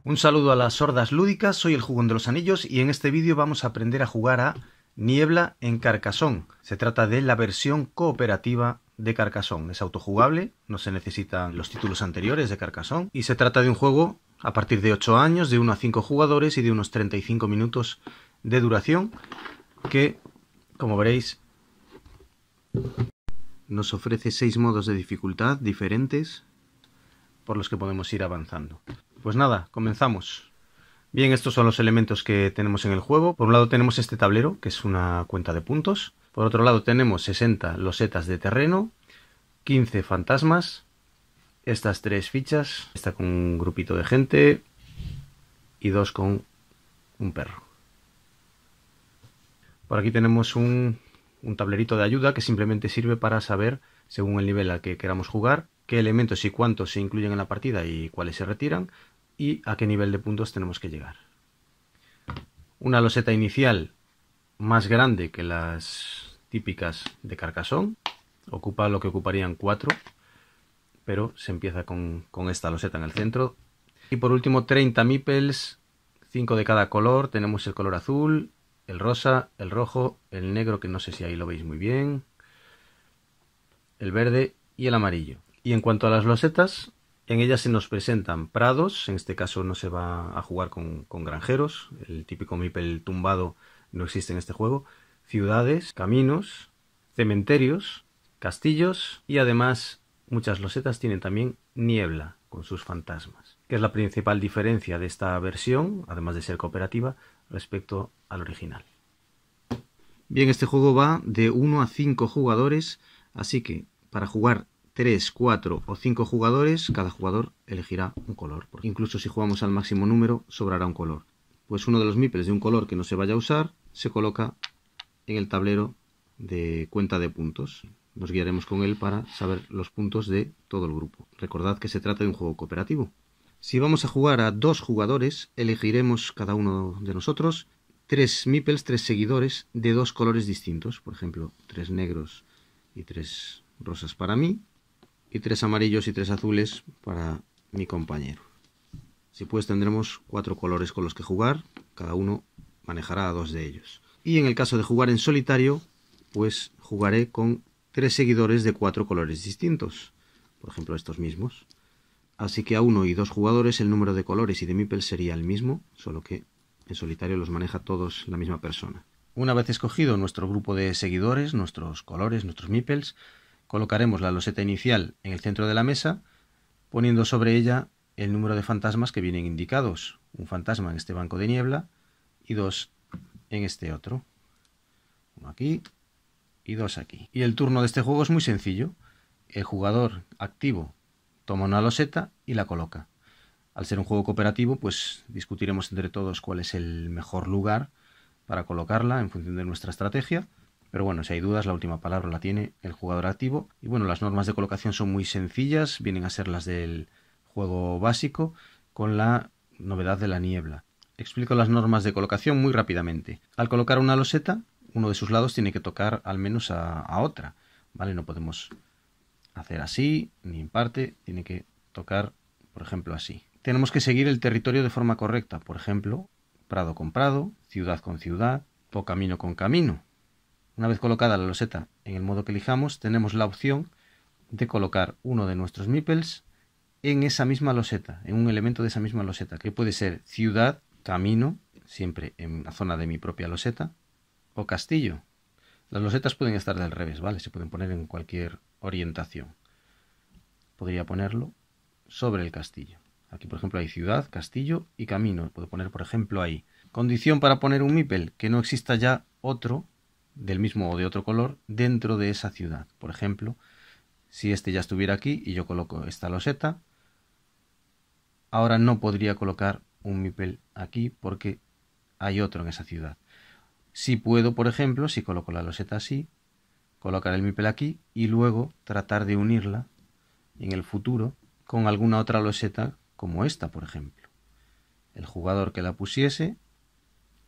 Un saludo a las hordas lúdicas, soy el Jugón de los Anillos y en este vídeo vamos a aprender a jugar a Niebla en Carcassonne. Se trata de la versión cooperativa de Carcassonne. Es autojugable, no se necesitan los títulos anteriores de Carcassonne y se trata de un juego a partir de 8 años, de 1 a 5 jugadores y de unos 35 minutos de duración que, como veréis, nos ofrece 6 modos de dificultad diferentes por los que podemos ir avanzando. Pues nada, comenzamos. Bien, estos son los elementos que tenemos en el juego. Por un lado tenemos este tablero, que es una cuenta de puntos. Por otro lado tenemos 60 losetas de terreno, 15 fantasmas, estas 3 fichas, esta con un grupito de gente y 2 con un perro. Por aquí tenemos un tablerito de ayuda que simplemente sirve para saber, según el nivel al que queramos jugar, qué elementos y cuántos se incluyen en la partida y cuáles se retiran y a qué nivel de puntos tenemos que llegar. Una loseta inicial más grande que las típicas de Carcassonne, ocupa lo que ocuparían 4, pero se empieza con esta loseta en el centro. Y por último 30 meeples, 5 de cada color. Tenemos el color azul, el rosa, el rojo, el negro, que no sé si ahí lo veis muy bien, el verde y el amarillo. Y en cuanto a las losetas, en ellas se nos presentan prados. En este caso no se va a jugar con granjeros, el típico meeple tumbado no existe en este juego. Ciudades, caminos, cementerios, castillos y además muchas losetas tienen también niebla con sus fantasmas, que es la principal diferencia de esta versión, además de ser cooperativa, respecto al original. Bien, este juego va de 1 a 5 jugadores, así que para jugar 3, 4 o 5 jugadores, cada jugador elegirá un color, porque incluso si jugamos al máximo número, sobrará un color. Pues uno de los meeples de un color que no se vaya a usar, se coloca en el tablero de cuenta de puntos. Nos guiaremos con él para saber los puntos de todo el grupo. Recordad que se trata de un juego cooperativo. Si vamos a jugar a 2 jugadores, elegiremos cada uno de nosotros 3 meeples, 3 seguidores de 2 colores distintos. Por ejemplo, 3 negros y 3 rosas para mí, y 3 amarillos y 3 azules para mi compañero. Así pues tendremos 4 colores con los que jugar, cada uno manejará a 2 de ellos. Y en el caso de jugar en solitario, pues jugaré con 3 seguidores de 4 colores distintos, por ejemplo estos mismos. Así que a 1 y 2 jugadores el número de colores y de meeples sería el mismo, solo que en solitario los maneja todos la misma persona. Una vez escogido nuestro grupo de seguidores, nuestros colores, nuestros meeples, colocaremos la loseta inicial en el centro de la mesa, poniendo sobre ella el número de fantasmas que vienen indicados. Un fantasma en este banco de niebla y 2 en este otro. 1 aquí y 2 aquí. Y el turno de este juego es muy sencillo. El jugador activo toma una loseta y la coloca. Al ser un juego cooperativo, pues discutiremos entre todos cuál es el mejor lugar para colocarla en función de nuestra estrategia. Pero bueno, si hay dudas, la última palabra la tiene el jugador activo. Y bueno, las normas de colocación son muy sencillas, vienen a ser las del juego básico, con la novedad de la niebla. Explico las normas de colocación muy rápidamente. Al colocar una loseta, uno de sus lados tiene que tocar al menos a otra, ¿vale? No podemos hacer así, ni en parte, tiene que tocar, por ejemplo, así. Tenemos que seguir el territorio de forma correcta, por ejemplo, prado con prado, ciudad con ciudad o camino con camino. Una vez colocada la loseta en el modo que elijamos, tenemos la opción de colocar uno de nuestros meeples en esa misma loseta, en un elemento de esa misma loseta, que puede ser ciudad, camino, siempre en la zona de mi propia loseta, o castillo. Las losetas pueden estar del revés, ¿vale? Se pueden poner en cualquier orientación. Podría ponerlo sobre el castillo. Aquí, por ejemplo, hay ciudad, castillo y camino. Puedo poner, por ejemplo, ahí. Condición para poner un meeple, que no exista ya otro del mismo o de otro color dentro de esa ciudad. Por ejemplo, si este ya estuviera aquí y yo coloco esta loseta, ahora no podría colocar un meeple aquí porque hay otro en esa ciudad. Si puedo, por ejemplo, si coloco la loseta así, colocar el meeple aquí y luego tratar de unirla en el futuro con alguna otra loseta como esta, por ejemplo. El jugador que la pusiese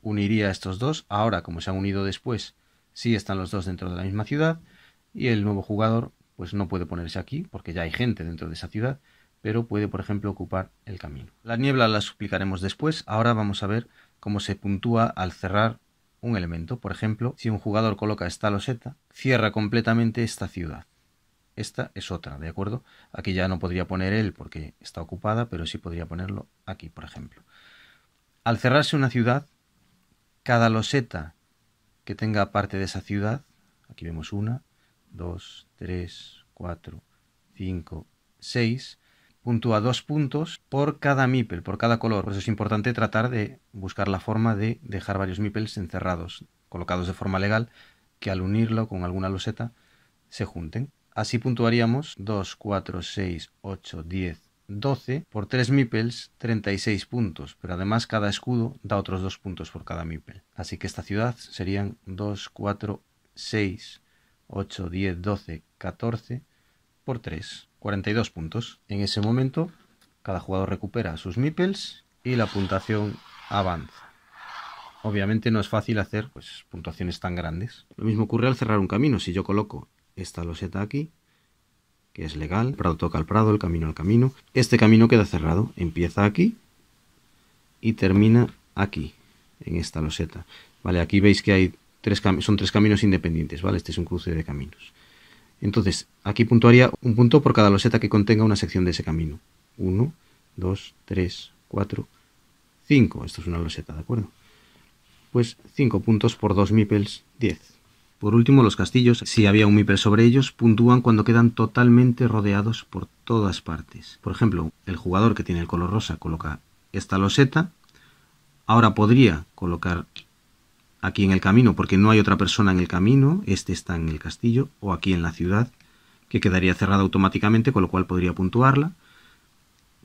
uniría a estos dos. Ahora, como se han unido después, sí están los dos dentro de la misma ciudad y el nuevo jugador pues no puede ponerse aquí porque ya hay gente dentro de esa ciudad, pero puede, por ejemplo, ocupar el camino. La niebla la explicaremos después. Ahora vamos a ver cómo se puntúa al cerrar un elemento. Por ejemplo, si un jugador coloca esta loseta, cierra completamente esta ciudad. Esta es otra, ¿de acuerdo? Aquí ya no podría poner él porque está ocupada, pero sí podría ponerlo aquí, por ejemplo. Al cerrarse una ciudad, cada loseta que tenga parte de esa ciudad, aquí vemos 1, 2, 3, 4, 5, 6, puntúa 2 puntos por cada meeple, por cada color. Por eso es importante tratar de buscar la forma de dejar varios meeples encerrados, colocados de forma legal, que al unirlo con alguna loseta se junten. Así puntuaríamos 2, 4, 6, 8, 10, 12 por 3 meeples, 36 puntos, pero además cada escudo da otros 2 puntos por cada meeple. Así que esta ciudad serían 2, 4, 6, 8, 10, 12, 14 por 3, 42 puntos. En ese momento cada jugador recupera sus meeples y la puntuación avanza. Obviamente no es fácil hacer puntuaciones tan grandes. Lo mismo ocurre al cerrar un camino. Si yo coloco esta loseta aquí, que es legal, el prado toca al prado, el camino al camino, este camino queda cerrado, empieza aquí y termina aquí, en esta loseta. Vale, aquí veis que hay son tres caminos independientes, ¿vale? Este es un cruce de caminos. Entonces, aquí puntuaría un punto por cada loseta que contenga una sección de ese camino. 1, 2, 3, 4, 5. Esto es una loseta, ¿de acuerdo? Pues 5 puntos por 2 meeples, 10. Por último, los castillos, si había un meeple sobre ellos, puntúan cuando quedan totalmente rodeados por todas partes. Por ejemplo, el jugador que tiene el color rosa coloca esta loseta. Ahora podría colocar aquí en el camino, porque no hay otra persona en el camino, este está en el castillo, o aquí en la ciudad, que quedaría cerrada automáticamente, con lo cual podría puntuarla.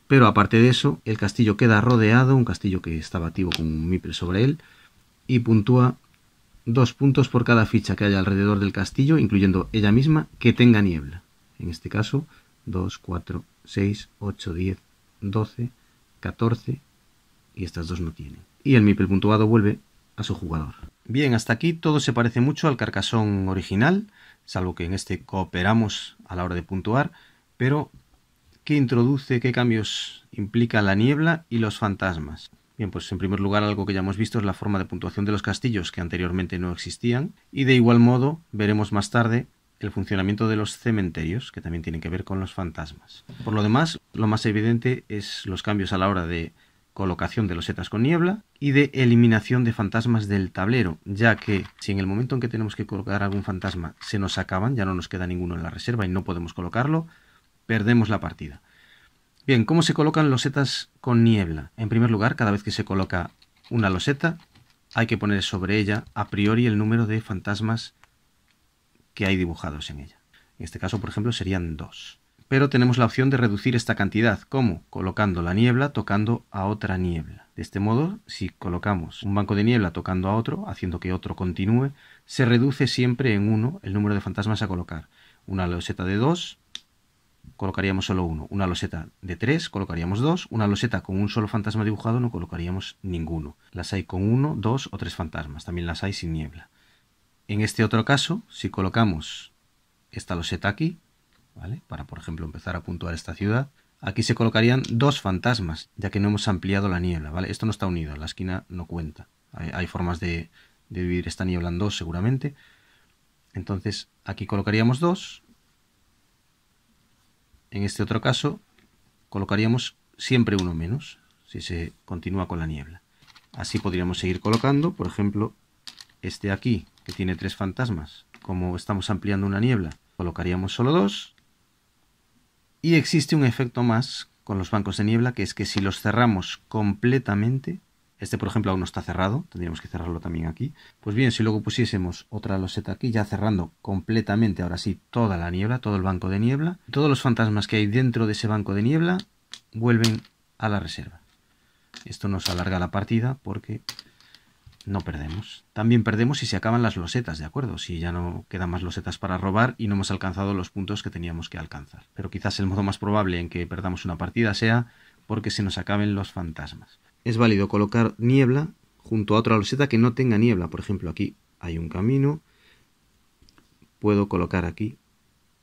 Pero aparte de eso, el castillo queda rodeado, un castillo que está batido con un meeple sobre él, y puntúa 2 puntos por cada ficha que haya alrededor del castillo, incluyendo ella misma, que tenga niebla. En este caso, 2, 4, 6, 8, 10, 12, 14, y estas dos no tienen. Y el meeple puntuado vuelve a su jugador. Bien, hasta aquí todo se parece mucho al Carcassonne original, salvo que en este cooperamos a la hora de puntuar, pero ¿qué introduce, qué cambios implica la niebla y los fantasmas? Bien, pues en primer lugar algo que ya hemos visto es la forma de puntuación de los castillos que anteriormente no existían, y de igual modo veremos más tarde el funcionamiento de los cementerios, que también tienen que ver con los fantasmas. Por lo demás, lo más evidente es los cambios a la hora de colocación de losetas con niebla y de eliminación de fantasmas del tablero, ya que si en el momento en que tenemos que colocar algún fantasma se nos acaban, ya no nos queda ninguno en la reserva y no podemos colocarlo, perdemos la partida. Bien, ¿cómo se colocan losetas con niebla? En primer lugar, cada vez que se coloca una loseta, hay que poner sobre ella a priori el número de fantasmas que hay dibujados en ella. En este caso, por ejemplo, serían 2. Pero tenemos la opción de reducir esta cantidad. ¿Cómo? Colocando la niebla tocando a otra niebla. De este modo, si colocamos un banco de niebla tocando a otro, haciendo que otro continúe, se reduce siempre en 1 el número de fantasmas a colocar. Una loseta de 2, colocaríamos solo 1. Una loseta de 3, colocaríamos 2. Una loseta con un solo fantasma dibujado no colocaríamos ninguno. Las hay con 1, 2 o 3 fantasmas. También las hay sin niebla. En este otro caso, si colocamos esta loseta aquí, ¿vale? Para, por ejemplo, empezar a puntuar esta ciudad, aquí se colocarían 2 fantasmas, ya que no hemos ampliado la niebla, ¿vale? Esto no está unido, la esquina no cuenta. Hay formas de dividir esta niebla en 2 seguramente. Entonces, aquí colocaríamos 2. En este otro caso, colocaríamos siempre uno menos, si se continúa con la niebla. Así podríamos seguir colocando, por ejemplo, este aquí, que tiene 3 fantasmas. Como estamos ampliando una niebla, colocaríamos solo 2. Y existe un efecto más con los bancos de niebla, que es que si los cerramos completamente, este por ejemplo aún no está cerrado, tendríamos que cerrarlo también aquí. Pues bien, si luego pusiésemos otra loseta aquí, ya cerrando completamente, ahora sí, toda la niebla, todo el banco de niebla, todos los fantasmas que hay dentro de ese banco de niebla vuelven a la reserva. Esto nos alarga la partida porque no perdemos. También perdemos si se acaban las losetas, ¿de acuerdo? Si ya no quedan más losetas para robar y no hemos alcanzado los puntos que teníamos que alcanzar. Pero quizás el modo más probable en que perdamos una partida sea porque se nos acaben los fantasmas. Es válido colocar niebla junto a otra loseta que no tenga niebla. Por ejemplo, aquí hay un camino. Puedo colocar aquí.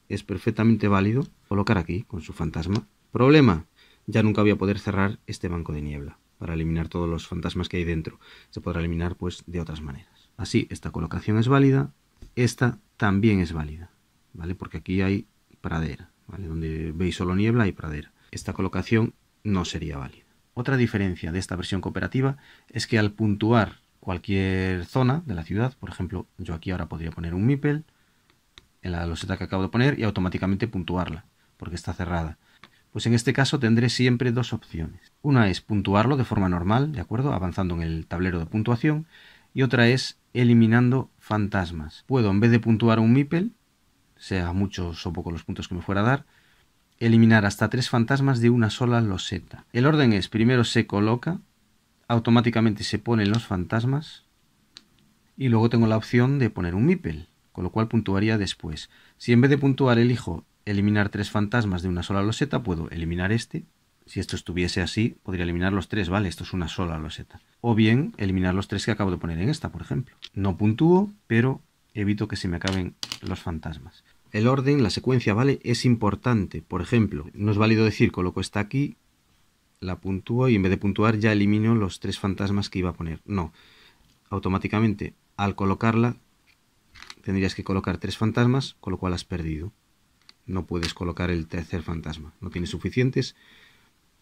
Es perfectamente válido colocar aquí con su fantasma. Problema. ya nunca voy a poder cerrar este banco de niebla para eliminar todos los fantasmas que hay dentro. Se podrá eliminar pues de otras maneras. Así, esta colocación es válida, esta también es válida, ¿vale? Porque aquí hay pradera, ¿vale? Donde veis solo niebla hay pradera. Esta colocación no sería válida. Otra diferencia de esta versión cooperativa es que al puntuar cualquier zona de la ciudad, por ejemplo, yo aquí ahora podría poner un meeple en la loseta que acabo de poner y automáticamente puntuarla, porque está cerrada. Pues en este caso tendré siempre dos opciones. Una es puntuarlo de forma normal, ¿de acuerdo? Avanzando en el tablero de puntuación. Y otra es eliminando fantasmas. Puedo, en vez de puntuar un meeple, sea muchos o pocos los puntos que me fuera a dar, eliminar hasta 3 fantasmas de una sola loseta. El orden es, primero se coloca, automáticamente se ponen los fantasmas y luego tengo la opción de poner un meeple, con lo cual puntuaría después. Si en vez de puntuar elijo eliminar 3 fantasmas de una sola loseta, puedo eliminar este. Si esto estuviese así, podría eliminar los 3, ¿vale? Esto es una sola loseta. O bien eliminar los 3 que acabo de poner en esta, por ejemplo. No puntúo, pero evito que se me acaben los fantasmas. El orden, la secuencia, ¿vale? Es importante. Por ejemplo, no es válido decir coloco esta aquí, la puntúo y en vez de puntuar ya elimino los 3 fantasmas que iba a poner. No. Automáticamente, al colocarla, tendrías que colocar 3 fantasmas, con lo cual has perdido. No puedes colocar el tercer fantasma. No tienes suficientes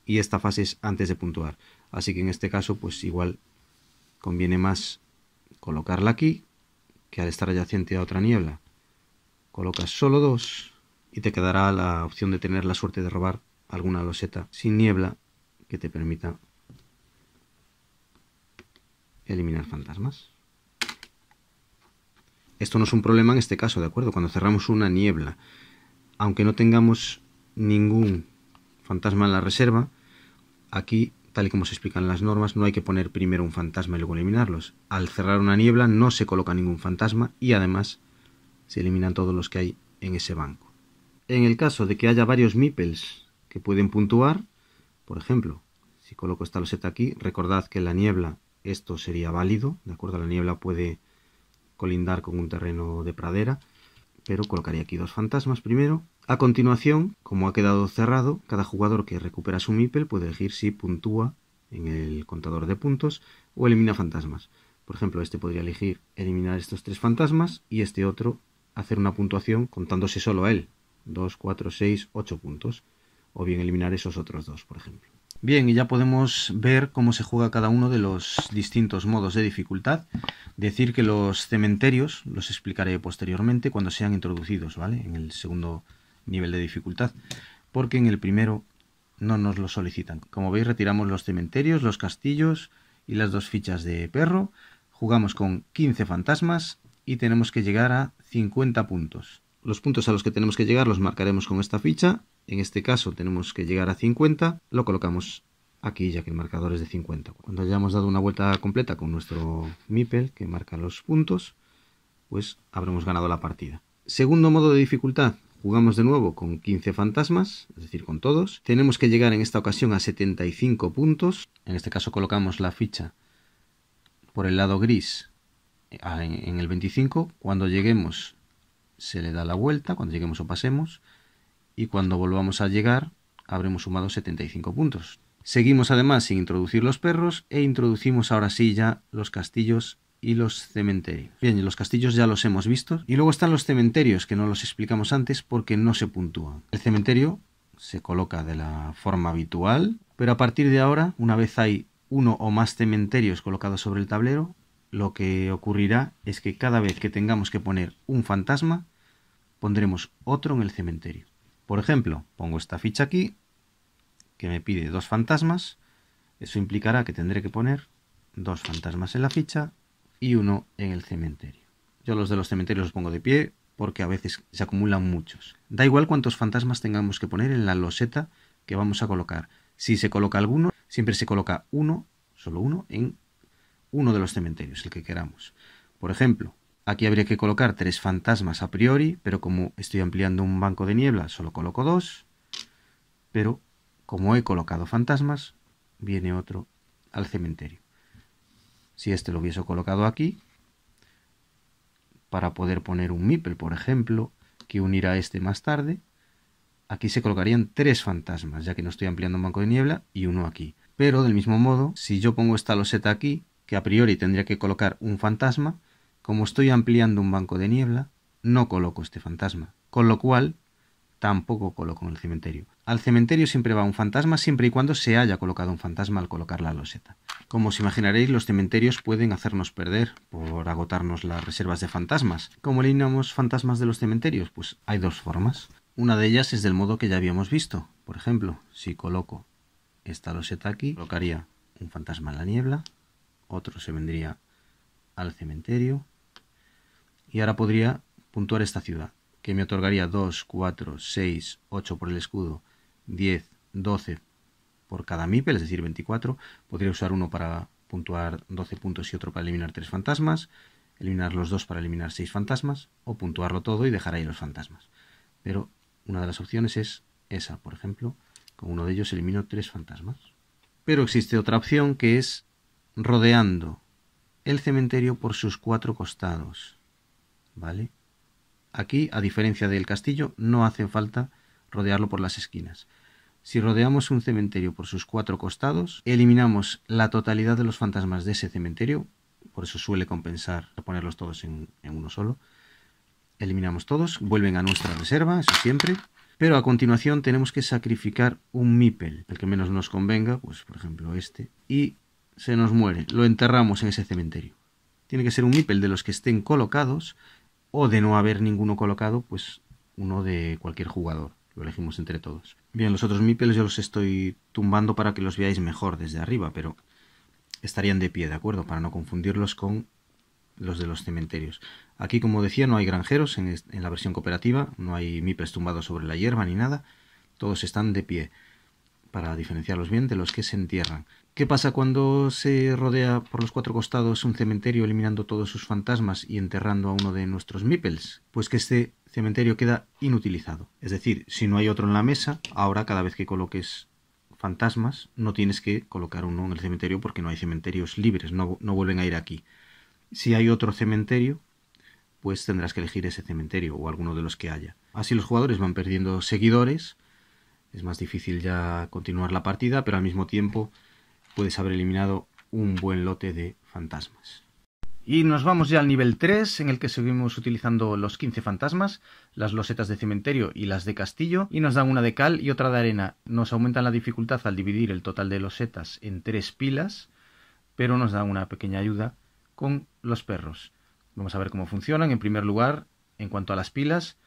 y esta fase es antes de puntuar. Así que en este caso, pues igual conviene más colocarla aquí, que al estar adyacente a otra niebla, colocas solo 2 y te quedará la opción de tener la suerte de robar alguna loseta sin niebla que te permita eliminar fantasmas. Esto no es un problema en este caso, ¿de acuerdo? Cuando cerramos una niebla, aunque no tengamos ningún fantasma en la reserva, aquí, tal y como se explican las normas, no hay que poner primero un fantasma y luego eliminarlos. Al cerrar una niebla no se coloca ningún fantasma y además se eliminan todos los que hay en ese banco. En el caso de que haya varios meeples que pueden puntuar, por ejemplo, si coloco esta loseta aquí, recordad que en la niebla esto sería válido, ¿de acuerdo? La niebla puede colindar con un terreno de pradera, pero colocaría aquí 2 fantasmas primero. A continuación, como ha quedado cerrado, cada jugador que recupera su meeple puede elegir si puntúa en el contador de puntos o elimina fantasmas. Por ejemplo, este podría elegir eliminar estos 3 fantasmas y este otro hacer una puntuación contándose solo a él. 2, 4, 6, 8 puntos. O bien eliminar esos otros 2, por ejemplo. Bien, y ya podemos ver cómo se juega cada uno de los distintos modos de dificultad. Decir que los cementerios los explicaré posteriormente cuando sean introducidos, ¿vale? En el segundo nivel de dificultad, porque en el primero no nos lo solicitan. Como veis, retiramos los cementerios, los castillos y las 2 fichas de perro. Jugamos con 15 fantasmas y tenemos que llegar a 50 puntos. Los puntos a los que tenemos que llegar los marcaremos con esta ficha. En este caso tenemos que llegar a 50, lo colocamos aquí ya que el marcador es de 50. Cuando hayamos dado una vuelta completa con nuestro meeple que marca los puntos, pues habremos ganado la partida. Segundo modo de dificultad, jugamos de nuevo con 15 fantasmas, es decir, con todos. Tenemos que llegar en esta ocasión a 75 puntos. En este caso colocamos la ficha por el lado gris en el 25. Cuando lleguemos se le da la vuelta, cuando lleguemos o pasemos, y cuando volvamos a llegar habremos sumado 75 puntos. Seguimos además sin introducir los perros e introducimos ahora sí ya los castillos y los cementerios. Bien, los castillos ya los hemos visto y luego están los cementerios que no los explicamos antes porque no se puntúan. El cementerio se coloca de la forma habitual, pero a partir de ahora, una vez hay uno o más cementerios colocados sobre el tablero, lo que ocurrirá es que cada vez que tengamos que poner un fantasma, pondremos otro en el cementerio. Por ejemplo, pongo esta ficha aquí, que me pide 2 fantasmas. Eso implicará que tendré que poner 2 fantasmas en la ficha y uno en el cementerio. Yo los de los cementerios los pongo de pie porque a veces se acumulan muchos. Da igual cuántos fantasmas tengamos que poner en la loseta que vamos a colocar. Si se coloca alguno, siempre se coloca uno, solo uno, en uno de los cementerios, el que queramos. Por ejemplo, aquí habría que colocar 3 fantasmas a priori, pero como estoy ampliando un banco de niebla, solo coloco 2. Pero como he colocado fantasmas, viene otro al cementerio. Si este lo hubiese colocado aquí, para poder poner un meeple, por ejemplo, que unirá este más tarde, aquí se colocarían 3 fantasmas, ya que no estoy ampliando un banco de niebla, y uno aquí. Pero del mismo modo, si yo pongo esta loseta aquí, que a priori tendría que colocar un fantasma, como estoy ampliando un banco de niebla, no coloco este fantasma. Con lo cual, tampoco coloco en el cementerio. Al cementerio siempre va un fantasma siempre y cuando se haya colocado un fantasma al colocar la loseta. Como os imaginaréis, los cementerios pueden hacernos perder por agotarnos las reservas de fantasmas. ¿Cómo eliminamos fantasmas de los cementerios? Pues hay dos formas. Una de ellas es del modo que ya habíamos visto. Por ejemplo, si coloco esta loseta aquí, colocaría un fantasma en la niebla, otro se vendría al cementerio y ahora podría puntuar esta ciudad, que me otorgaría 2, 4, 6, 8 por el escudo, 10, 12 por cada meeple, es decir, 24. Podría usar uno para puntuar 12 puntos y otro para eliminar 3 fantasmas, eliminar los dos para eliminar 6 fantasmas, o puntuarlo todo y dejar ahí los fantasmas. Pero una de las opciones es esa, por ejemplo, con uno de ellos elimino 3 fantasmas. Pero existe otra opción que es rodeando el cementerio por sus 4 costados, ¿vale? Aquí, a diferencia del castillo, no hace falta rodearlo por las esquinas. Si rodeamos un cementerio por sus 4 costados, eliminamos la totalidad de los fantasmas de ese cementerio, por eso suele compensar ponerlos todos en uno solo. Eliminamos todos, vuelven a nuestra reserva, eso siempre, pero a continuación tenemos que sacrificar un meeple, el que menos nos convenga, pues por ejemplo este, y se nos muere, lo enterramos en ese cementerio. Tiene que ser un meeple de los que estén colocados, o de no haber ninguno colocado, pues uno de cualquier jugador. Lo elegimos entre todos. Bien, los otros meeples yo los estoy tumbando para que los veáis mejor desde arriba, pero estarían de pie, ¿de acuerdo? Para no confundirlos con los de los cementerios. Aquí, como decía, no hay granjeros en la versión cooperativa, no hay meeples tumbados sobre la hierba ni nada. Todos están de pie, para diferenciarlos bien de los que se entierran. ¿Qué pasa cuando se rodea por los 4 costados un cementerio eliminando todos sus fantasmas y enterrando a uno de nuestros meeples? Pues que este cementerio queda inutilizado. Es decir, si no hay otro en la mesa, ahora cada vez que coloques fantasmas no tienes que colocar uno en el cementerio porque no hay cementerios libres, no vuelven a ir aquí. Si hay otro cementerio, pues tendrás que elegir ese cementerio o alguno de los que haya. Así los jugadores van perdiendo seguidores, es más difícil ya continuar la partida, pero al mismo tiempo puedes haber eliminado un buen lote de fantasmas. Y nos vamos ya al nivel 3, en el que seguimos utilizando los 15 fantasmas, las losetas de cementerio y las de castillo, y nos dan una de cal y otra de arena. Nos aumentan la dificultad al dividir el total de losetas en 3 pilas, pero nos dan una pequeña ayuda con los perros. Vamos a ver cómo funcionan. En primer lugar, en cuanto a las pilas,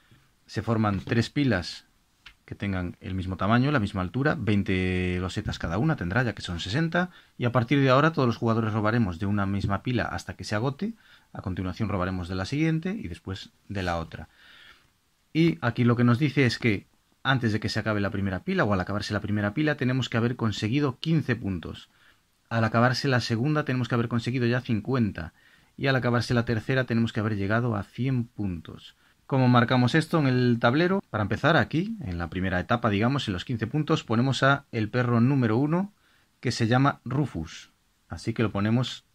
se forman 3 pilas que tengan el mismo tamaño, la misma altura, 20 losetas cada una tendrá, ya que son 60, y a partir de ahora todos los jugadores robaremos de una misma pila hasta que se agote, a continuación robaremos de la siguiente y después de la otra. Y aquí lo que nos dice es que antes de que se acabe la primera pila o al acabarse la primera pila tenemos que haber conseguido 15 puntos. Al acabarse la segunda tenemos que haber conseguido ya 50 y al acabarse la tercera tenemos que haber llegado a 100 puntos. ¿Cómo marcamos esto en el tablero? Para empezar, aquí, en la primera etapa, digamos, en los 15 puntos, ponemos a el perro número 1, que se llama Rufus. Así que lo ponemos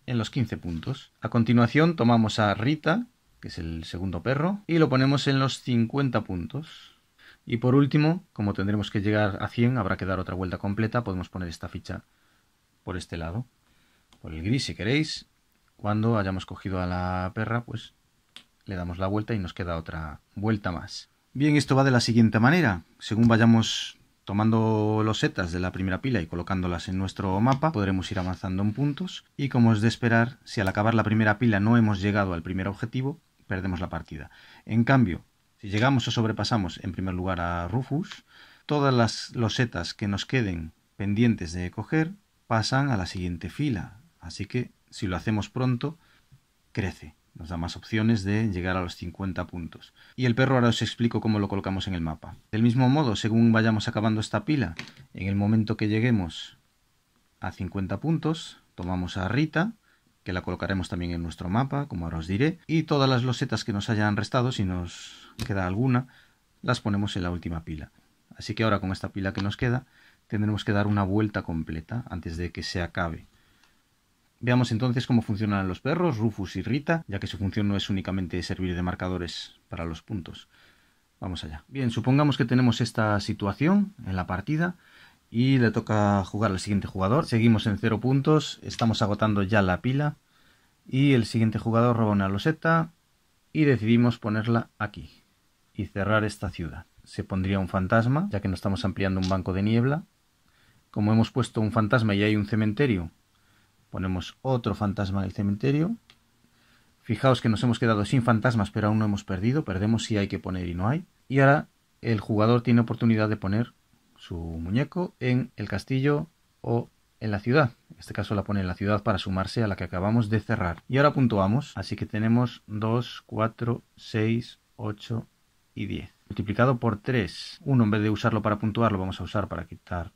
en los 15 puntos. A continuación, tomamos a Rita, que es el segundo perro, y lo ponemos en los 50 puntos. Y por último, como tendremos que llegar a 100, habrá que dar otra vuelta completa, podemos poner esta ficha por este lado, por el gris si queréis. Cuando hayamos cogido a la perra, pues le damos la vuelta y nos queda otra vuelta más. Bien, esto va de la siguiente manera. Según vayamos tomando losetas de la primera pila y colocándolas en nuestro mapa, podremos ir avanzando en puntos. Y como es de esperar, si al acabar la primera pila no hemos llegado al primer objetivo, perdemos la partida. En cambio, si llegamos o sobrepasamos en primer lugar a Rufus, todas las losetas que nos queden pendientes de coger pasan a la siguiente fila. Así que, si lo hacemos pronto, crece. Nos da más opciones de llegar a los 50 puntos. Y el perro ahora os explico cómo lo colocamos en el mapa. Del mismo modo, según vayamos acabando esta pila, en el momento que lleguemos a 50 puntos, tomamos a Rita, que la colocaremos también en nuestro mapa, como ahora os diré, y todas las losetas que nos hayan restado, si nos queda alguna, las ponemos en la última pila. Así que ahora con esta pila que nos queda, tendremos que dar una vuelta completa antes de que se acabe. Veamos entonces cómo funcionan los perros, Rufus y Rita, ya que su función no es únicamente servir de marcadores para los puntos. Vamos allá. Bien, supongamos que tenemos esta situación en la partida y le toca jugar al siguiente jugador. Seguimos en 0 puntos, estamos agotando ya la pila y el siguiente jugador roba una loseta y decidimos ponerla aquí y cerrar esta ciudad. Se pondría un fantasma, ya que no estamos ampliando un banco de niebla. Como hemos puesto un fantasma y hay un cementerio, ponemos otro fantasma en el cementerio. Fijaos que nos hemos quedado sin fantasmas, pero aún no hemos perdido. Perdemos si hay que poner y no hay. Y ahora el jugador tiene oportunidad de poner su muñeco en el castillo o en la ciudad. En este caso la pone en la ciudad para sumarse a la que acabamos de cerrar. Y ahora puntuamos. Así que tenemos 2, 4, 6, 8 y 10. Multiplicado por 3. Uno, en vez de usarlo para puntuar, lo vamos a usar para quitar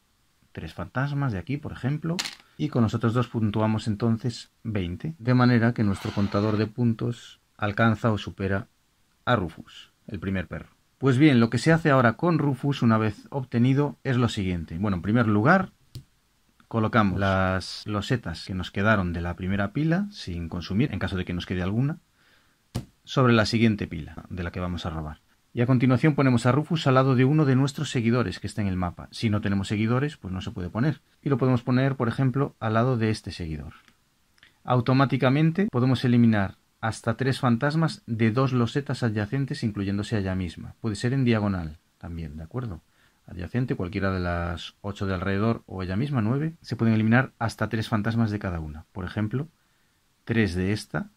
3 fantasmas de aquí, por ejemplo. Y con los otros dos puntuamos entonces 20. De manera que nuestro contador de puntos alcanza o supera a Rufus, el primer perro. Pues bien, lo que se hace ahora con Rufus una vez obtenido es lo siguiente. Bueno, en primer lugar, colocamos las losetas que nos quedaron de la primera pila, sin consumir, en caso de que nos quede alguna, sobre la siguiente pila de la que vamos a robar. Y a continuación ponemos a Rufus al lado de uno de nuestros seguidores que está en el mapa. Si no tenemos seguidores, pues no se puede poner. Y lo podemos poner, por ejemplo, al lado de este seguidor. Automáticamente podemos eliminar hasta 3 fantasmas de 2 losetas adyacentes, incluyéndose a ella misma. Puede ser en diagonal también, ¿de acuerdo? Adyacente, cualquiera de las 8 de alrededor o ella misma, 9. Se pueden eliminar hasta 3 fantasmas de cada una. Por ejemplo, 3 de esta.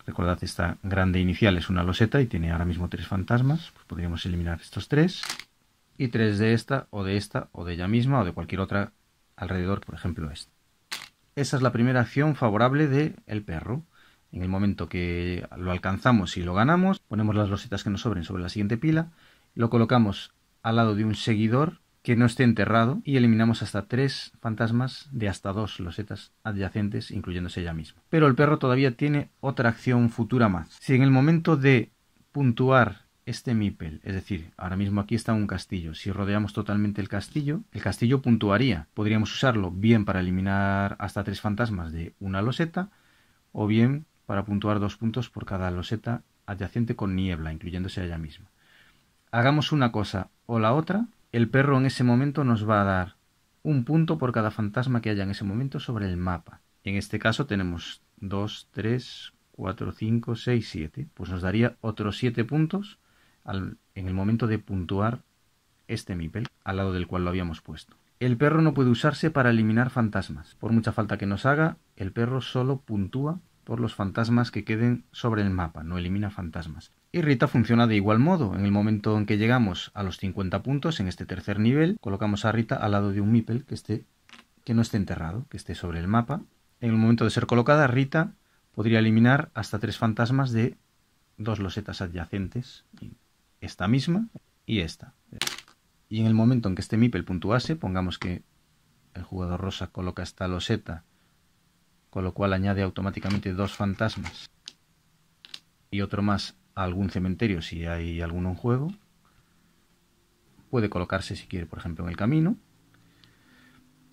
Recordad, esta grande inicial es una loseta y tiene ahora mismo 3 fantasmas. Pues podríamos eliminar estos 3. Y 3 de esta, o de ella misma, o de cualquier otra alrededor, por ejemplo esta. Esa es la primera acción favorable del perro. En el momento que lo alcanzamos y lo ganamos, ponemos las losetas que nos sobren sobre la siguiente pila, lo colocamos al lado de un seguidor que no esté enterrado y eliminamos hasta 3 fantasmas de hasta 2 losetas adyacentes, incluyéndose ella misma. Pero el perro todavía tiene otra acción futura más. Si en el momento de puntuar este meeple, es decir, ahora mismo aquí está un castillo, si rodeamos totalmente el castillo puntuaría. Podríamos usarlo bien para eliminar hasta 3 fantasmas de una loseta, o bien para puntuar 2 puntos por cada loseta adyacente con niebla, incluyéndose a ella misma. Hagamos una cosa o la otra, el perro en ese momento nos va a dar un punto por cada fantasma que haya en ese momento sobre el mapa. En este caso tenemos 2, 3, 4, 5, 6, 7. Pues nos daría otros 7 puntos en el momento de puntuar este meeple, al lado del cual lo habíamos puesto. El perro no puede usarse para eliminar fantasmas. Por mucha falta que nos haga, el perro solo puntúa por los fantasmas que queden sobre el mapa, no elimina fantasmas. Y Rita funciona de igual modo. En el momento en que llegamos a los 50 puntos, en este tercer nivel, colocamos a Rita al lado de un meeple que no esté enterrado, que esté sobre el mapa. En el momento de ser colocada, Rita podría eliminar hasta 3 fantasmas de 2 losetas adyacentes, esta misma y esta. Y en el momento en que este meeple puntuase, pongamos que el jugador rosa coloca esta loseta, con lo cual añade automáticamente 2 fantasmas y otro más a algún cementerio si hay alguno en juego. Puede colocarse si quiere, por ejemplo, en el camino.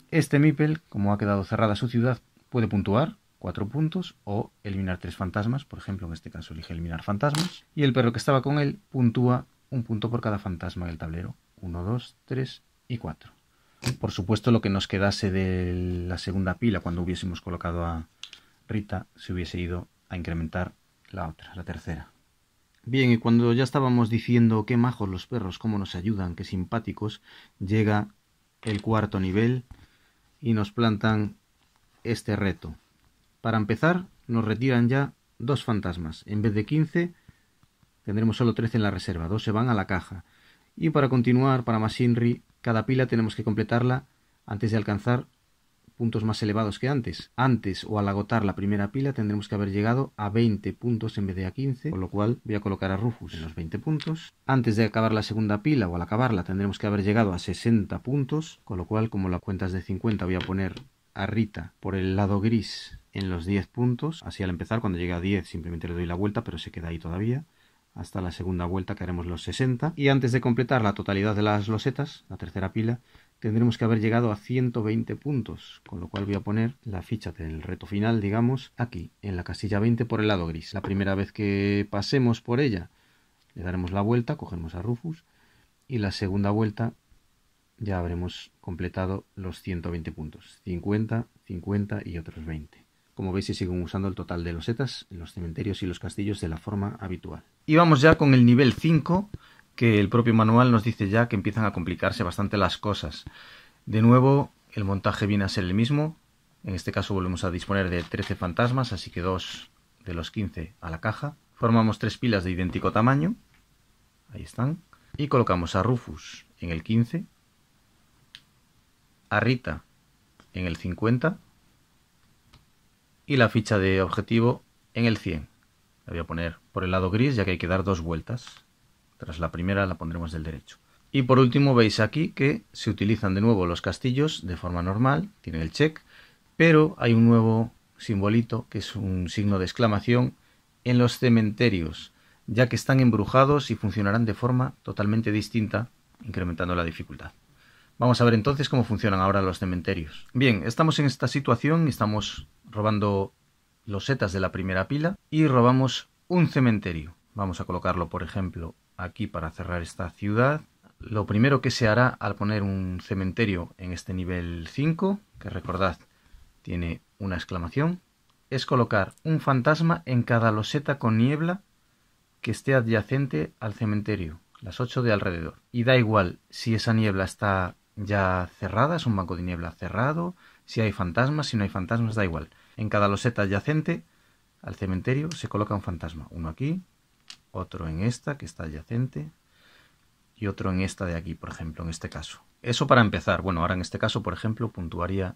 Este meeple, como ha quedado cerrada su ciudad, puede puntuar 4 puntos o eliminar 3 fantasmas. Por ejemplo, en este caso elige eliminar fantasmas. Y el perro que estaba con él puntúa 1 punto por cada fantasma en el tablero. 1, 2, 3 y 4. Por supuesto, lo que nos quedase de la segunda pila cuando hubiésemos colocado a Rita se hubiese ido a incrementar la otra, la tercera. Bien, y cuando ya estábamos diciendo qué majos los perros, cómo nos ayudan, qué simpáticos, llega el cuarto nivel y nos plantan este reto. Para empezar, nos retiran ya 2 fantasmas. En vez de 15, tendremos solo 13 en la reserva. 2 se van a la caja. Y para continuar, para más Inri, cada pila tenemos que completarla antes de alcanzar puntos más elevados que antes. Antes o al agotar la primera pila tendremos que haber llegado a 20 puntos en vez de a 15, con lo cual voy a colocar a Rufus en los 20 puntos. Antes de acabar la segunda pila o al acabarla tendremos que haber llegado a 60 puntos, con lo cual, como la cuenta es de 50, voy a poner a Rita por el lado gris en los 10 puntos. Así al empezar, cuando llegue a 10 simplemente le doy la vuelta, pero se queda ahí todavía. Hasta la segunda vuelta que haremos los 60. Y antes de completar la totalidad de las losetas, la tercera pila, tendremos que haber llegado a 120 puntos, con lo cual voy a poner la ficha del reto final, digamos, aquí, en la casilla 20 por el lado gris. La primera vez que pasemos por ella Le daremos la vuelta, cogeremos a Rufus y la segunda vuelta ya habremos completado los 120 puntos. 50, 50 y otros 20. Como veis, se siguen usando el total de losetas en los cementerios y los castillos de la forma habitual. Y vamos ya con el nivel 5, que el propio manual nos dice ya que empiezan a complicarse bastante las cosas. De nuevo, el montaje viene a ser el mismo. En este caso volvemos a disponer de 13 fantasmas, así que 2 de los 15 a la caja. Formamos 3 pilas de idéntico tamaño. Ahí están. Y colocamos a Rufus en el 15. A Rita en el 50. Y la ficha de objetivo en el 100. La voy a poner por el lado gris, ya que hay que dar 2 vueltas. Tras la primera la pondremos del derecho. Y por último veis aquí que se utilizan de nuevo los castillos de forma normal, tienen el check, pero hay un nuevo simbolito que es un signo de exclamación en los cementerios, ya que están embrujados y funcionarán de forma totalmente distinta, incrementando la dificultad. Vamos a ver entonces cómo funcionan ahora los cementerios. Bien, estamos en esta situación, estamos robando losetas de la primera pila y robamos un cementerio. Vamos a colocarlo, por ejemplo, aquí para cerrar esta ciudad. Lo primero que se hará al poner un cementerio en este nivel 5, que recordad tiene una exclamación, es colocar un fantasma en cada loseta con niebla que esté adyacente al cementerio, las 8 de alrededor. Y da igual si esa niebla está ya cerrada, es un banco de niebla cerrado, si hay fantasmas, si no hay fantasmas, da igual. En cada loseta adyacente al cementerio se coloca un fantasma, uno aquí, otro en esta que está adyacente y otro en esta de aquí, por ejemplo, en este caso. Eso para empezar. Bueno, ahora en este caso, por ejemplo, puntuaría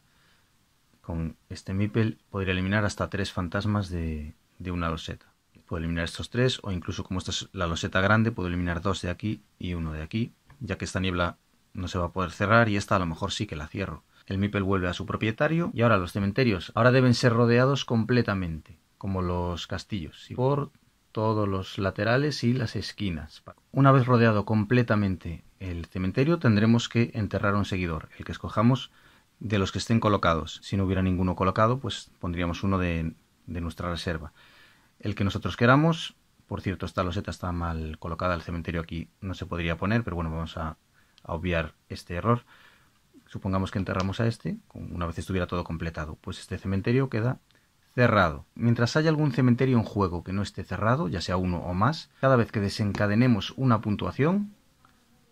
con este meeple, podría eliminar hasta 3 fantasmas de una loseta. Puedo eliminar estos 3, o incluso como esta es la loseta grande, puedo eliminar 2 de aquí y 1 de aquí, ya que esta niebla no se va a poder cerrar y esta a lo mejor sí que la cierro. El meeple vuelve a su propietario y ahora los cementerios ahora deben ser rodeados completamente, como los castillos, y por todos los laterales y las esquinas. Una vez rodeado completamente el cementerio, tendremos que enterrar un seguidor, el que escojamos de los que estén colocados. Si no hubiera ninguno colocado, pues pondríamos uno de nuestra reserva. El que nosotros queramos, por cierto, esta loseta está mal colocada, el cementerio aquí no se podría poner, pero bueno, vamos a obviar este error. Supongamos que enterramos a este, una vez estuviera todo completado, pues este cementerio queda cerrado. Mientras haya algún cementerio en juego que no esté cerrado, ya sea uno o más, cada vez que desencadenemos una puntuación,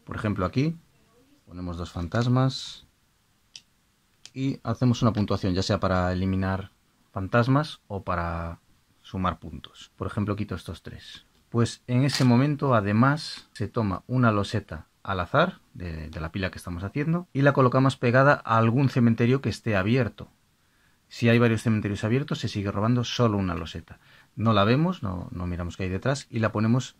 por ejemplo aquí, ponemos 2 fantasmas y hacemos una puntuación, ya sea para eliminar fantasmas o para sumar puntos. Por ejemplo, quito estos 3. Pues en ese momento, además, se toma una loseta al azar de la pila que estamos haciendo y la colocamos pegada a algún cementerio que esté abierto. Si hay varios cementerios abiertos, se sigue robando solo una loseta. No la vemos, no miramos qué hay detrás y la ponemos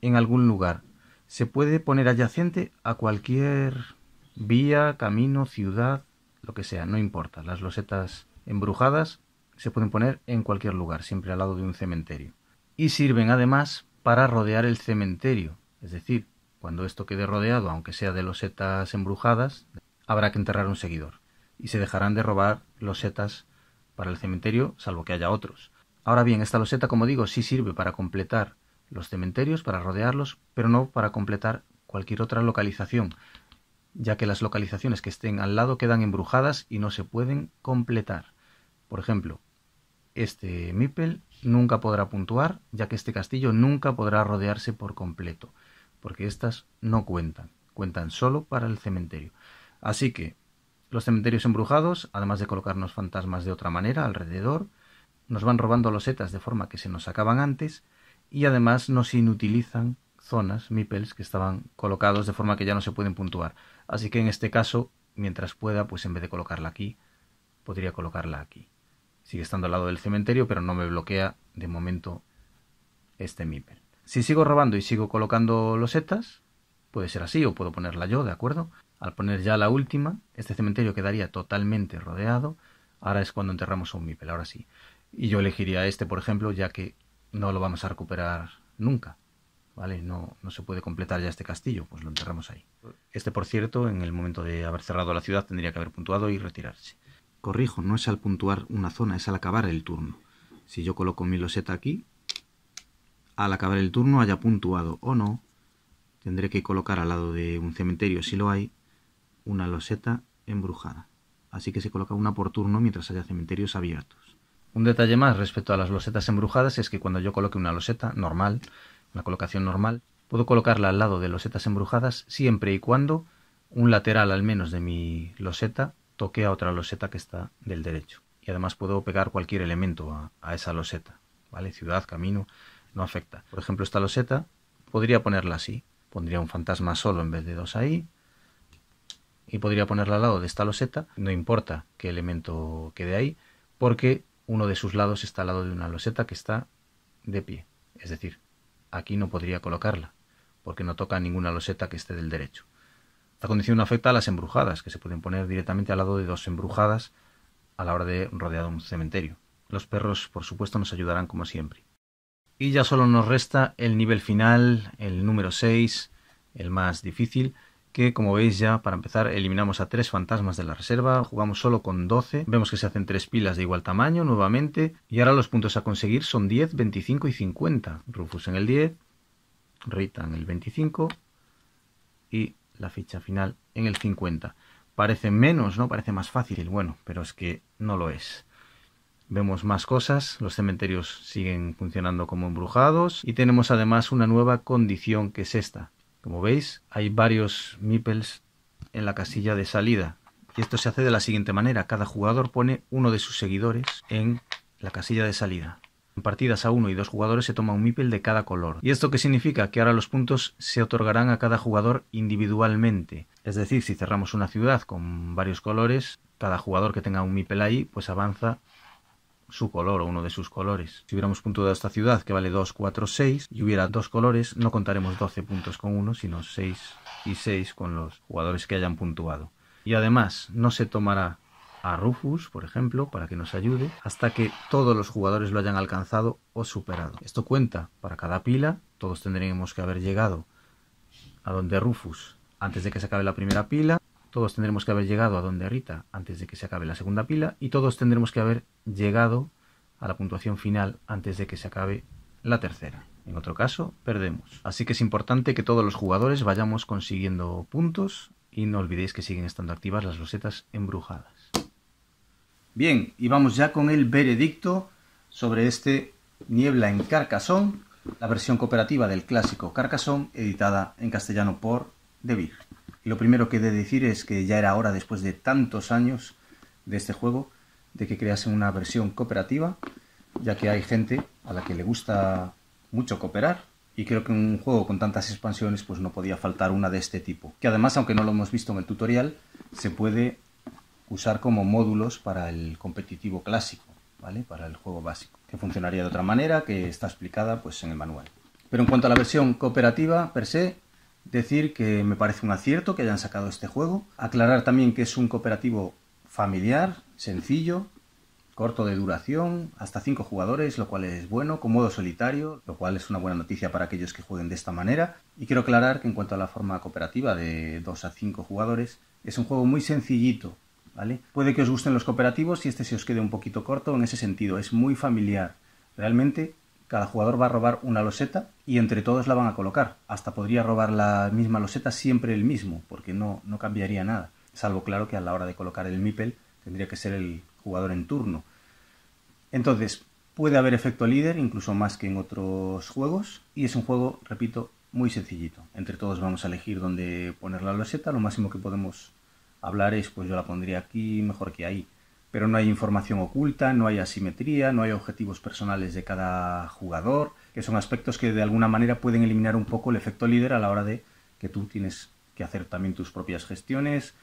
en algún lugar. Se puede poner adyacente a cualquier vía, camino, ciudad, lo que sea, no importa. Las losetas embrujadas se pueden poner en cualquier lugar, siempre al lado de un cementerio. Y sirven además para rodear el cementerio. Es decir, cuando esto quede rodeado, aunque sea de losetas embrujadas, habrá que enterrar un seguidor. Y se dejarán de robar losetas para el cementerio, salvo que haya otros. Ahora bien, esta loseta, como digo, sí sirve para completar los cementerios, para rodearlos, pero no para completar cualquier otra localización, ya que las localizaciones que estén al lado quedan embrujadas y no se pueden completar. Por ejemplo, este meeple nunca podrá puntuar, ya que este castillo nunca podrá rodearse por completo, porque estas no cuentan solo para el cementerio. Así que los cementerios embrujados, además de colocarnos fantasmas de otra manera alrededor, nos van robando losetas de forma que se nos acaban antes y además nos inutilizan zonas, meeples, que estaban colocados de forma que ya no se pueden puntuar. Así que en este caso, mientras pueda, pues en vez de colocarla aquí, podría colocarla aquí. Sigue estando al lado del cementerio, pero no me bloquea de momento este meeple. Si sigo robando y sigo colocando losetas, puede ser así o puedo ponerla yo, ¿de acuerdo? Al poner ya la última, este cementerio quedaría totalmente rodeado. Ahora es cuando enterramos un meeple, ahora sí. Y yo elegiría este, por ejemplo, ya que no lo vamos a recuperar nunca, ¿vale? No se puede completar ya este castillo, pues lo enterramos ahí. Este, por cierto, en el momento de haber cerrado la ciudad tendría que haber puntuado y retirarse. Corrijo, no es al puntuar una zona, es al acabar el turno. Si yo coloco mi loseta aquí, al acabar el turno haya puntuado o no, tendré que colocar al lado de un cementerio, si lo hay, una loseta embrujada. Así que se coloca una por turno mientras haya cementerios abiertos. Un detalle más respecto a las losetas embrujadas es que cuando yo coloque una loseta normal, una colocación normal, puedo colocarla al lado de losetas embrujadas siempre y cuando un lateral al menos de mi loseta toque a otra loseta que está del derecho. Y además puedo pegar cualquier elemento a esa loseta, ¿vale? Ciudad, camino, no afecta. Por ejemplo, esta loseta podría ponerla así. Pondría un fantasma solo en vez de dos ahí. Y podría ponerla al lado de esta loseta. No importa qué elemento quede ahí, porque uno de sus lados está al lado de una loseta que está de pie. Es decir, aquí no podría colocarla, porque no toca ninguna loseta que esté del derecho. Esta condición no afecta a las embrujadas, que se pueden poner directamente al lado de dos embrujadas a la hora de rodear un cementerio. Los perros, por supuesto, nos ayudarán como siempre. Y ya solo nos resta el nivel final, el número 6, el más difícil, que como veis ya para empezar eliminamos a 3 fantasmas de la reserva, jugamos solo con 12, vemos que se hacen 3 pilas de igual tamaño nuevamente, y ahora los puntos a conseguir son 10, 25 y 50. Rufus en el 10, Rita en el 25 y la ficha final en el 50. Parece menos, ¿no? Parece más fácil, bueno, pero es que no lo es. Vemos más cosas, los cementerios siguen funcionando como embrujados y tenemos además una nueva condición que es esta. Como veis, hay varios meeples en la casilla de salida y esto se hace de la siguiente manera. Cada jugador pone uno de sus seguidores en la casilla de salida. En partidas a 1 y 2 jugadores se toma un meeple de cada color. ¿Y esto qué significa? Que ahora los puntos se otorgarán a cada jugador individualmente. Es decir, si cerramos una ciudad con varios colores, cada jugador que tenga un meeple ahí, pues avanza su color o uno de sus colores. Si hubiéramos puntuado esta ciudad que vale 2, 4, 6 y hubiera 2 colores, no contaremos 12 puntos con uno, sino 6 y 6 con los jugadores que hayan puntuado. Y además no se tomará a Rufus, por ejemplo, para que nos ayude, hasta que todos los jugadores lo hayan alcanzado o superado. Esto cuenta para cada pila, todos tendremos que haber llegado a donde Rufus antes de que se acabe la primera pila, todos tendremos que haber llegado a donde Rita antes de que se acabe la segunda pila y todos tendremos que haber llegado a la puntuación final antes de que se acabe la tercera. En otro caso, perdemos. Así que es importante que todos los jugadores vayamos consiguiendo puntos y no olvidéis que siguen estando activas las losetas embrujadas. Bien, y vamos ya con el veredicto sobre este Niebla en Carcassonne, la versión cooperativa del clásico Carcassonne, editada en castellano por Devir. Y lo primero que he de decir es que ya era hora, después de tantos años de este juego, de que creasen una versión cooperativa, ya que hay gente a la que le gusta mucho cooperar, y creo que en un juego con tantas expansiones pues no podía faltar una de este tipo. Que además, aunque no lo hemos visto en el tutorial, se puede usar como módulos para el competitivo clásico, ¿vale? Para el juego básico, que funcionaría de otra manera, que está explicada pues en el manual. Pero en cuanto a la versión cooperativa per se, decir que me parece un acierto que hayan sacado este juego. Aclarar también que es un cooperativo familiar, sencillo, corto de duración, hasta 5 jugadores, lo cual es bueno, con modo solitario, lo cual es una buena noticia para aquellos que jueguen de esta manera. Y quiero aclarar que en cuanto a la forma cooperativa de 2 a 5 jugadores, es un juego muy sencillito, ¿vale? Puede que os gusten los cooperativos y este se os quede un poquito corto en ese sentido, es muy familiar. Realmente cada jugador va a robar una loseta y entre todos la van a colocar. Hasta podría robar la misma loseta siempre el mismo, porque no cambiaría nada. Salvo, claro, que a la hora de colocar el meeple tendría que ser el jugador en turno. Entonces, puede haber efecto líder, incluso más que en otros juegos, y es un juego, repito, muy sencillito. Entre todos vamos a elegir dónde poner la loseta. Lo máximo que podemos hablar es, pues yo la pondría aquí, mejor que ahí. Pero no hay información oculta, no hay asimetría, no hay objetivos personales de cada jugador, que son aspectos que de alguna manera pueden eliminar un poco el efecto líder a la hora de que tú tienes que hacer también tus propias gestiones,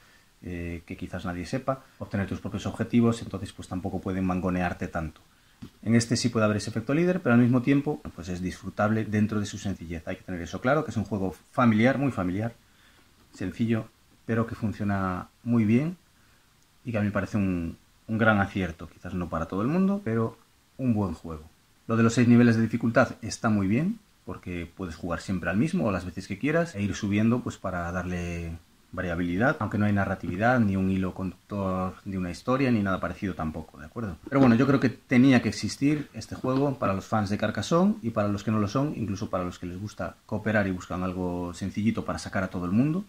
que quizás nadie sepa, obtener tus propios objetivos, entonces pues tampoco pueden mangonearte tanto. En este sí puede haber ese efecto líder, pero al mismo tiempo pues es disfrutable dentro de su sencillez. Hay que tener eso claro, que es un juego familiar, muy familiar, sencillo, pero que funciona muy bien y que a mí me parece un gran acierto. Quizás no para todo el mundo, pero un buen juego. Lo de los 6 niveles de dificultad está muy bien, porque puedes jugar siempre al mismo o las veces que quieras e ir subiendo pues para darle variabilidad, aunque no hay narratividad, ni un hilo conductor de una historia, ni nada parecido tampoco, ¿de acuerdo? Pero bueno, yo creo que tenía que existir este juego para los fans de Carcassonne y para los que no lo son, incluso para los que les gusta cooperar y buscan algo sencillito para sacar a todo el mundo,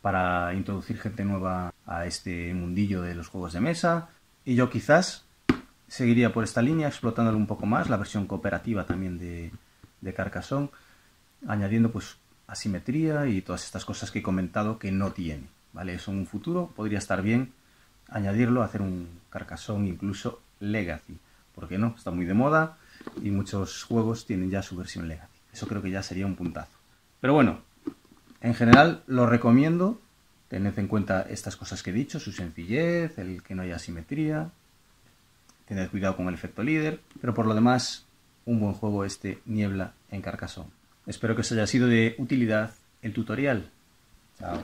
para introducir gente nueva a este mundillo de los juegos de mesa. Y yo quizás seguiría por esta línea, explotándolo un poco más, la versión cooperativa también de Carcassonne, añadiendo pues asimetría y todas estas cosas que he comentado que no tiene, ¿vale? Eso en un futuro podría estar bien añadirlo, hacer un Carcassonne incluso Legacy, ¿por qué no? Está muy de moda y muchos juegos tienen ya su versión Legacy. Eso creo que ya sería un puntazo. Pero bueno, en general lo recomiendo. Tened en cuenta estas cosas que he dicho, su sencillez, el que no haya asimetría. Tened cuidado con el efecto líder. Pero por lo demás, un buen juego este Niebla en Carcassonne. Espero que os haya sido de utilidad el tutorial. Chao.